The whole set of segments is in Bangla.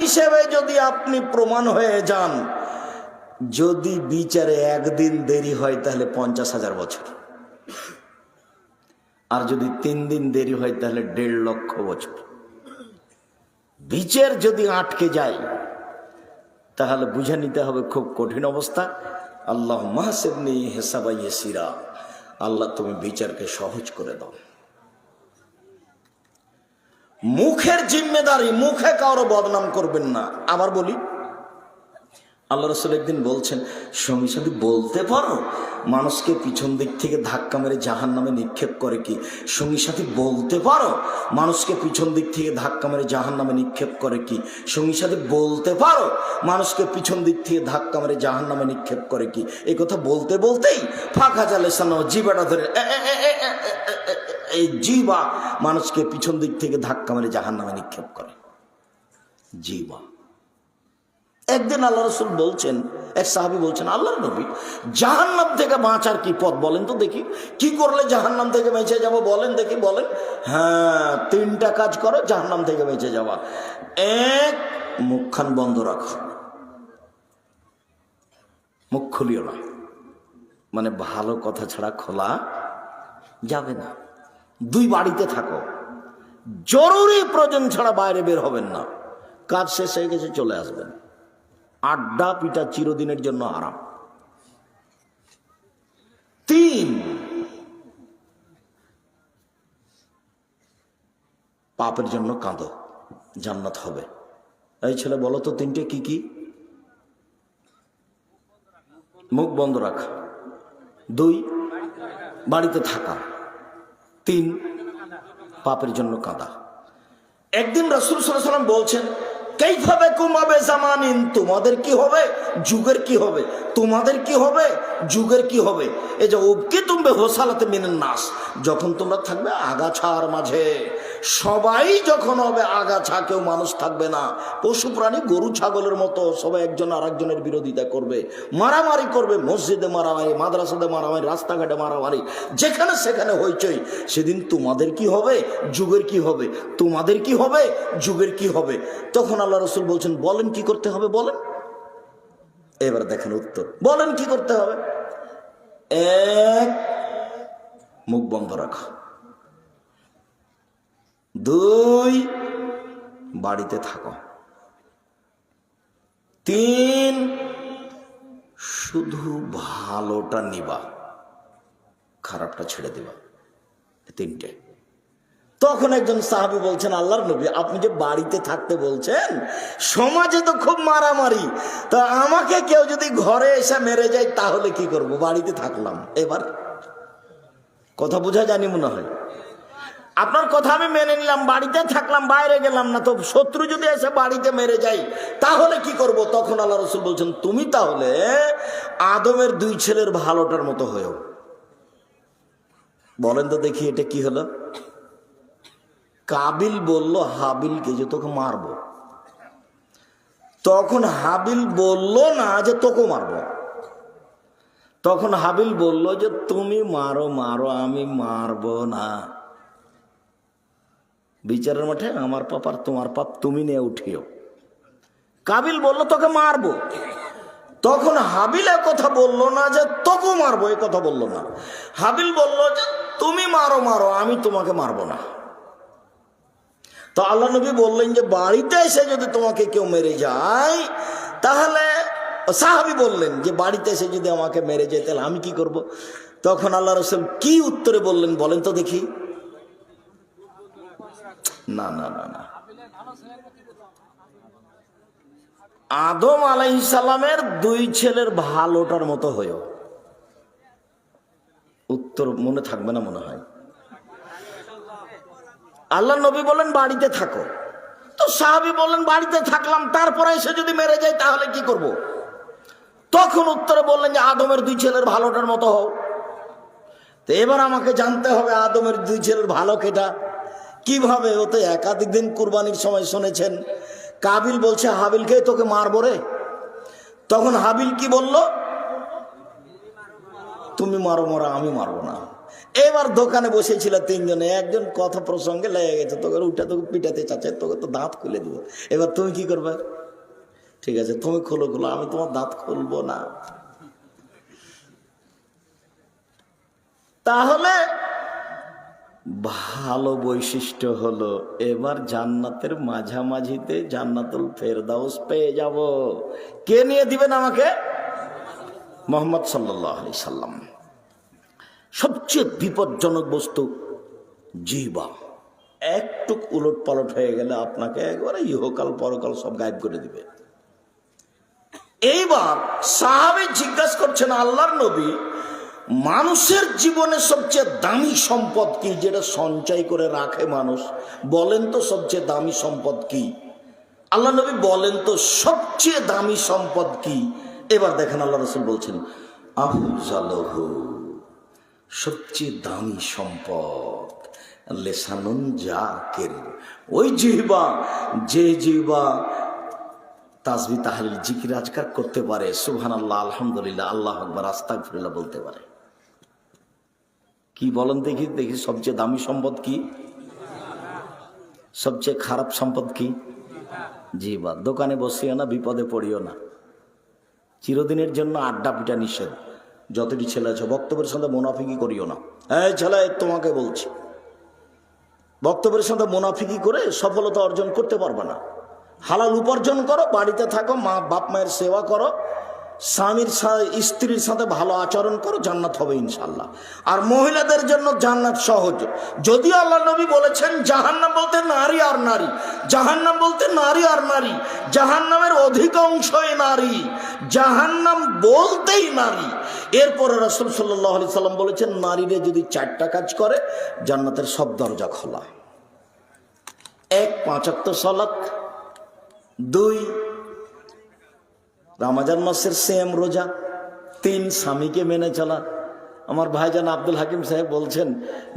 হিসেবে যদি আপনি প্রমাণ হয়ে যান, যদি বিচারে একদিন দেরি হয় তাহলে 50,000 বছর, আর যদি 3 দিন দেরি হয় তাহলে 1.5 লক্ষ বছর। বিচার যদি আটকে যায় তাহলে বুঝে নিতে হবে খুব কঠিন অবস্থা। আল্লাহ মাহসিবনি হিসাবা ইয়াসিরা, আল্লাহ তুমি বিচারকে সহজ করে দাও। মুখের জিম্মেদারি, মুখে কারো বদনাম করবেন না। আবার বলি, আল্লাহ রাসূল একদিন বলছেন, সঙ্গী সাথী বলতে পারো মানুষকে পিছন দিক থেকে ধাক্কা মেরে জাহান্নামে নিক্ষেপ করে কি? সঙ্গী সাথী বলতে পারো মানুষকে পিছন দিক থেকে ধাক্কা মেরে জাহান্নামে নিক্ষেপ করে কি? সঙ্গী সাথী বলতে পারো মানুষকে পিছন দিক থেকে ধাক্কা মেরে জাহান্নামে নিক্ষেপ করে কি? এই কথা বলতে বলতেই ফাঁকা জালে সানো জিবাটা ধরে এই জিবা মানুষকে পিছন দিক থেকে ধাক্কা মেরে জাহান্নামে নিক্ষেপ করে। জিবা। একদিন আল্লাহ রাসূল বলছেন, এক সাহাবী বলছেন, আল্লাহর নবী জাহান্নাম থেকে বাঁচার কি পথ বলেন তো দেখি, কি করলে জাহান্নাম থেকে বেঁচে যাব বলেন দেখি, বলেন। হ্যাঁ, 3টা কাজ করো জাহান্নাম থেকে বেঁচে যাওয়া। 1, মুখখান বন্ধ রাখো, মুখ খুলিও না, মানে ভালো কথা ছাড়া খোলা যাবে না। 2, বাড়িতে থাকো, জরুরি প্রয়োজন ছাড়া বাইরে বের হবেন না, কাজ শেষ হয়ে গেছে চলে আসবেন। আড্ডা পিটা চিরদিনের জন্য আরাম। 3, পাপের জন্য কাঁদো, জান্নাত হবে। এই ছেলে বলো তো 3টে কি কি? মুখ বন্ধ রাখা, 2, বাড়িতে থাকা, 3, পাপের জন্য কাঁদা। একদিন রাসূল সাল্লাল্লাহু আলাইহি ওয়াসাল্লাম বলছেন, কাইফা বিকুম আবে জামানিন, তোমাদের কি হবে, যুগের কি হবে, তোমাদের কি হবে, যুগের কি হবে। এই যে উবকি তুমি হোসালাতে মিনান নাস, যখন তোমরা থাকবে আগাছার মাঝে, সবাই যখন হবে আগাছা, কেউ মানুষ থাকবে না, পশু প্রাণী গরু ছাগলের মতো সবাই একজন আরেকজনের বিরোধিতা করবে, মারামারি করবে, মসজিদে মারামারি, মাদ্রাসাতে মারামারি, রাস্তাঘাটে মারামারি, যেখানে সেখানে হইচই। সেদিন তোমাদের কি হবে, যুগের কি হবে, তোমাদের কি হবে, যুগের কি হবে। তখন আল্লাহ রাসূল বলছেন, বলেন কি করতে হবে বলেন। এবার দেখেন উত্তর, বলেন কি করতে হবে। 1, মুখ বন্ধ রাখা, 2, বাড়িতে থাকো, 3, শুধু ভালোটা নিবা, খারাপটা ছেড়ে দিবা। 3টে। তখন একজন সাহাবী বলছেন, আল্লাহর নবী আপনি যে বাড়িতে থাকতে বলছেন, সমাজে তো খুব মারামারি, তা আমাকে কেউ যদি ঘরে এসে মেরে যায় তাহলে কি করব? বাড়িতে থাকলাম। এবার কথা বোঝা জানি মনে হয়। আপনার কথা আমি মেনে নিলাম, বাড়িতে থাকলাম, বাইরে গেলাম না, তো শত্রু যদি এসে বাড়িতে মেরে যায় তাহলে কি করব? তখন আল্লাহ রাসূল বলছেন, তুমি তাহলে আদমের 2 ছেলের ভালোটার মতো হয়েও। বলেন তো দেখি এটা কি হলো? কাবিল বলল হাবিলকে যে তোকে মারবো, তখন হাবিল বলল না যে তোকে মারবো, তখন হাবিল বলল যে তুমি মারো মারো, আমি মারবো না। বিচারের মাঠে আমার পাপ আর তোমার পাপ তুমি নিয়ে উঠিও। কাবিল বলল তোকে মারবো, তখন হাবিল কথা বলল না যে তোকে মারবো, এ কথা বলল না। হাবিল বলল যে তুমি মারো মারো, আমি তোমাকে মারবো না। তো আল্লাহ নবী বললেন যে বাড়িতে এসে যদি তোমাকে কেউ মেরে যায় তাহলে, সাহাবী বললেন যে বাড়িতে এসে যদি আমাকে মেরে যায় তাহলে আমি কি করব? তখন আল্লাহ রাসূল কি উত্তরে বললেন বলেন তো দেখি। না না না না, আদম আলাইহিস সালামের 2 ছেলের ভালোটার মতো হয়েও। উত্তর মনে থাকবে না মনে হয়। আল্লাহ নবী বলেন বাড়িতে থাকো, তো সাহাবী বলেন বাড়িতে থাকলাম, তারপরে এসে যদি মেরে যায় তাহলে কি করব? তখন উত্তরে বললেন যে আদমের 2 ছেলের ভালোটার মতো হও। তো এবার আমাকে জানতে হবে আদমের 2 ছেলের ভালো কেটা, কিভাবে? ও তো একাধিক দিন কুরবানির সময় শুনেছেন কাবিল বলছে হাবিলকে তোকে মারবো রে। তখন হাবিল কি বলল? তুমি মারো মারো, আমি মারবো না। এবার দোকানে বসেছিল 3 জনে, একজন কথা প্রসঙ্গে লেগে গেছে, তোকে উঠে তোকে পিটাতে চাচ্ছে, তোকে তো দাঁত খুলে দিব। এবার তুমি কি করবে? ঠিক আছে তুমি খোলো খোলো, আমি তোমার দাঁত খুলবো না। তাহলে ভালো বৈশিষ্ট্য হলো এবার জান্নাতের মাঝামাঝিতে জান্নাতুল ফেরদাউস পেয়ে যাব। কে নিয়ে দিবেন আমাকে? মুহাম্মদ সাল্লাল্লাহু আলাইহি সাল্লাম। সবচেয়ে বিপজ্জনক বস্তু জিহ্বা। একটু উলট পালট হয়ে গেলে আপনাকে একবারে ইহকাল পরকাল সব গায়েব করে দিবে। এইবার সাহাবী জিজ্ঞাসা করছেন আল্লাহর নবী, মানুষের জীবনে সবচেয়ে দামি সম্পদ কি, যেটা সঞ্চয় করে রাখে মানুষ? বলেন তো সবচেয়ে দামি সম্পদ কি? আল্লাহ নবী বলেন তো সবচেয়ে দামি সম্পদ কি? এবার দেখেন আল্লাহ রাসূল বলছেন আফজালহু, সবচেয়ে দামি সম্পদ লেসানুন জাকির, ওই জিহ্বা, যে জিহ্বা তাসবিহ তাহলিল জিকির আজকার করতে পারে, সুবহানাল্লাহ, আলহামদুলিল্লাহ, আল্লাহু আকবার, আস্তাগফিরুল্লাহ বলতে পারে। কি বলেন দেখি দেখি, সবচেয়ে দামি সম্পদ কি? সবচেয়ে খারাপ সম্পদ কি? জিহ্বা। দোকানে বসিও না, বিপদে পড়িও না। চিরদিনের জন্য আড্ডা পিটা নিষেধ। যতটি ছেলে আছে বক্তব্যের সাথে মুনাফিকি করিও না। এই ছেলে, তোমাকে বলছি, বক্তব্যের সাথে মুনাফিকি করে সফলতা অর্জন করতে পারবে না। হালাল উপার্জন করো, বাড়িতে থাকো, মা বাপ মায়ের সেবা করো, স্বামীর স্ত্রীর সাথে ভালো আচরণ করো, জান্নাত হবে ইনশাল্লাহ। আর মহিলাদের জন্য জান্নাত সহজ। যদিও আল্লাহ নবী বলেছেন জাহান্নাম বলতে নারী আর নারী, জাহান্নাম বলতে নারী আর নারী, জাহান্নামের অধিকাংশই নারী, জাহান্নাম বলতেই নারী। এরপরে রাসূল সাল্লাল্লাহু আলাইহি সাল্লাম বলেছেন নারীরা যদি 4টা কাজ করে জান্নাতের সব দরজা খোলা। 1, 5 ওয়াক্ত সালাত, 2 রমজান মাসের সিয়াম রোজা, 3 স্বামীকে মেনে চলা। আমার ভাইজান আব্দুল হাকিম সাহেব বলছেন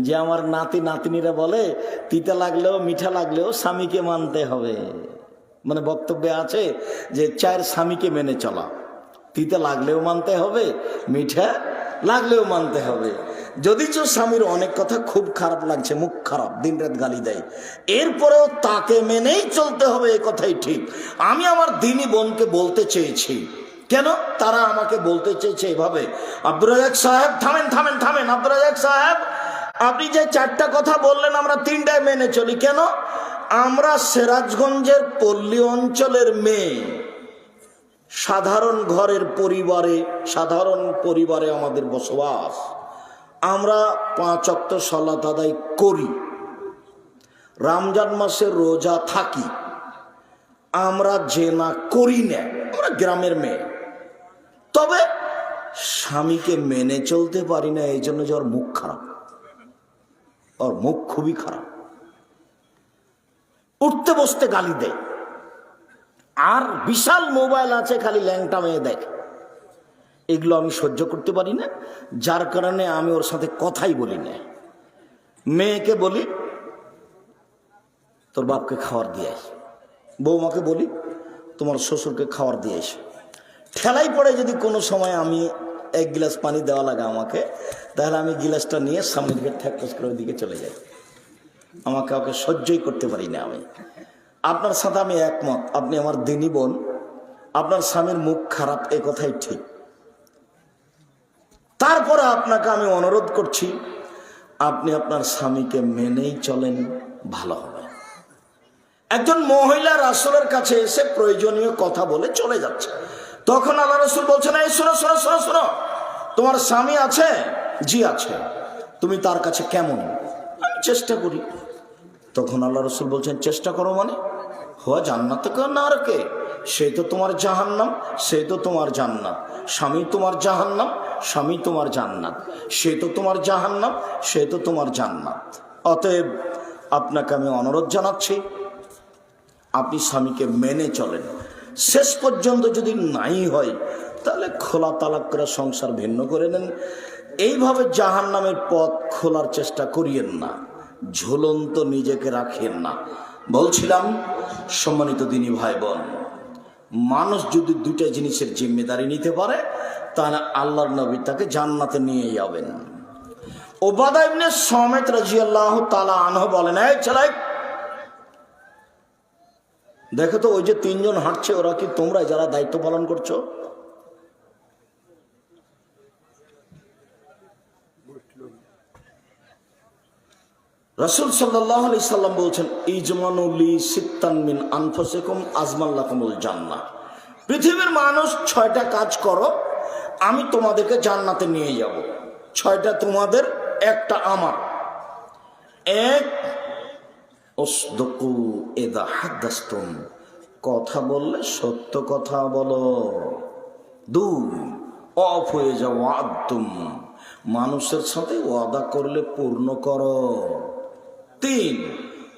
যে আমার নাতি নাতনিরা বলে তিতা লাগলেও মিঠা লাগলেও স্বামীকে মানতে হবে। মানে বক্তব্যে আছে যে 4 স্বামীকে মেনে চলা, তিতা লাগলেও মানতে হবে, মিঠা লাগলেও মানতে হবে। যদিচ স্বামীর অনেক কথা খুব খারাপ লাগছে, মুখ খারাপ, দিনরাত গালি দেয়, এরপরেও তাকে মেনেই চলতে হবে, এই কথাই ঠিক। আমি আমার দিনী বোনকে বলতে চেয়েছি, কেন তারা আমাকে বলতে চেয়েছে এভাবে, আব্দুর রাজ্জাক সাহেব থামেন থামেন থামেন, আব্দুর রাজ্জাক সাহেব আপনি যে 4টা কথা বললেন আমরা 3টায় মেনে চলি। কেন? আমরা সিরাজগঞ্জের পল্লী অঞ্চলের মেয়ে, সাধারণ ঘরের পরিবারে, সাধারণ পরিবারে আমাদের বসবাস। আমরা 5 ওয়াক্ত সালাত আদায় করি, রমজান মাসে রোজা থাকি, আমরা জেনা করি না, আমরা গ্রামের মেয়ে। তবে স্বামীকে মেনে চলতে পারি না, এই জন্য যে ওর মুখ খারাপ, ওর মুখ খুবই খারাপ, উঠতে বসতে গালি দেয়, আর বিশাল মোবাইল আছে, খালি ল্যাংটা মেয়ে দেখে। এগুলো আমি সহ্য করতে পারি না, যার কারণে আমি ওর সাথে কথাই বলি না। মেয়েকে বলি তোর বাপকে খাবার দিয়ে আস, বৌমাকে বলি তোমার শ্বশুরকে খাবার দিয়ে আস। ঠেলাই পড়ে যদি কোনো সময় আমি 1 গ্লাস পানি দেওয়া লাগে আমাকে, তাহলে আমি গ্লাসটা নিয়ে সামনের দিকে ঠ্যাকঠাস করে দিকে চলে যাই। আমাকে ওকে সহ্যই করতে পারি না আমি। আপনার সাথে আমি একমত, আপনি আমার দিনী বোন, আপনার স্বামীর মুখ খারাপ, এ কথাই ঠিক। তারপরে আপনাকে আমি অনুরোধ করছি আপনি আপনার স্বামীকে মেনেই চলেন, ভালো হবে। একজন মহিলা রাসূলের কাছে এসে প্রয়োজনীয় কথা বলে চলে যাচ্ছে, তখন আল্লাহ রাসূল বলছেন এই শোনো শোনো শোনো শোনো, তোমার স্বামী আছে? জি আছে। তুমি তার কাছে কেমন? আমি চেষ্টা করি। তখন আল্লাহ রাসূল বলছেন চেষ্টা করো মানে হওয়া জান্নাত না আর কে, সেই তো তোমার জাহান্নাম, সেই তো তোমার জান্নাত। স্বামী তোমার জাহান্নাম, স্বামী তোমার জান্নাত, সে তো তোমার জাহান্নাম, সে তো তোমার জান্নাত। অতএব আপনাকে আমি অনুরোধ জানাচ্ছি আপনি স্বামীকে মেনে চলেন। শেষ পর্যন্ত যদি নাই হয় তাহলে খোলা তালাক করে সংসার ভিন্ন করে নেন। এইভাবে জাহান্নামের পথ খোলার চেষ্টা করিয়েন না, ঝুলন্ত নিজেকে রাখেন না। বলছিলাম সম্মানিত দিনী ভাই বোন, মানুষ যদি 2টা জিনিসের জিম্মেদারি নিতে পারে তাহলে আল্লাহর নবী তাকে জান্নাতে নিয়ে যাবেন। উবাদা ইবনে সামিত রাদিয়াল্লাহু তাআলা আনহু বলেন, এই ছেলে দেখো তো ওই যে তিনজন হাঁটছে, ওরা কি তোমরা যারা দায়িত্ব পালন করছো? রাসূল সাল্লাল্লাহু আলাইহি সাল্লাম বলছেন, ইজমানু লি সিত্তান মিন আনফুসিকুম আজমাল্লাকুমুল জান্নাহ। পৃথিবীর মানুষ 6টা কাজ করো, আমি তোমাদেরকে জান্নাতে নিয়ে যাব। 6টা তোমাদের, একটা আমার। এক, উসদুকু ইযা হাদাসতুম, কথা বললে সত্য কথা বলো। 2, অফ হয়ে যাও ওয়াদতুম, মানুষের সাথে ওয়াদা করলে পূর্ণ করো। 3,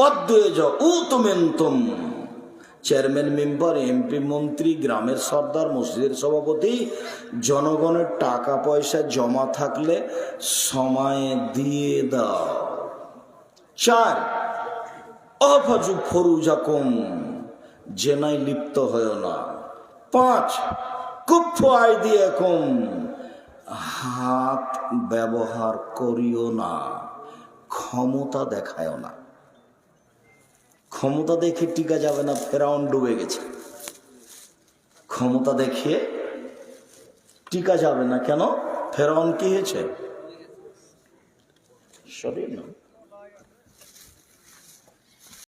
অদ্বয়ে যাও উতুমেন্তুম, চেয়ারম্যান, মেম্বার, এমপি, মন্ত্রী, গ্রামের সর্দার, মসজিদের সভাপতি, জনগণের টাকা পয়সা জমা থাকলে সময় দিয়ে দাও। 4, অফাজু ফরুজাকুম, জেনায় লিপ্ত হয় না। 5, কুফু আইদিয়াকুম, হাত ব্যবহার করিও না, ক্ষমতা দেখায় না। ক্ষমতা দেখে টিকা যাবে না, ফেরাউন ডুবে গেছে। ক্ষমতা দেখিয়ে টিকা যাবে না, কেন? ফেরাউন কি হয়েছে? শরীর না।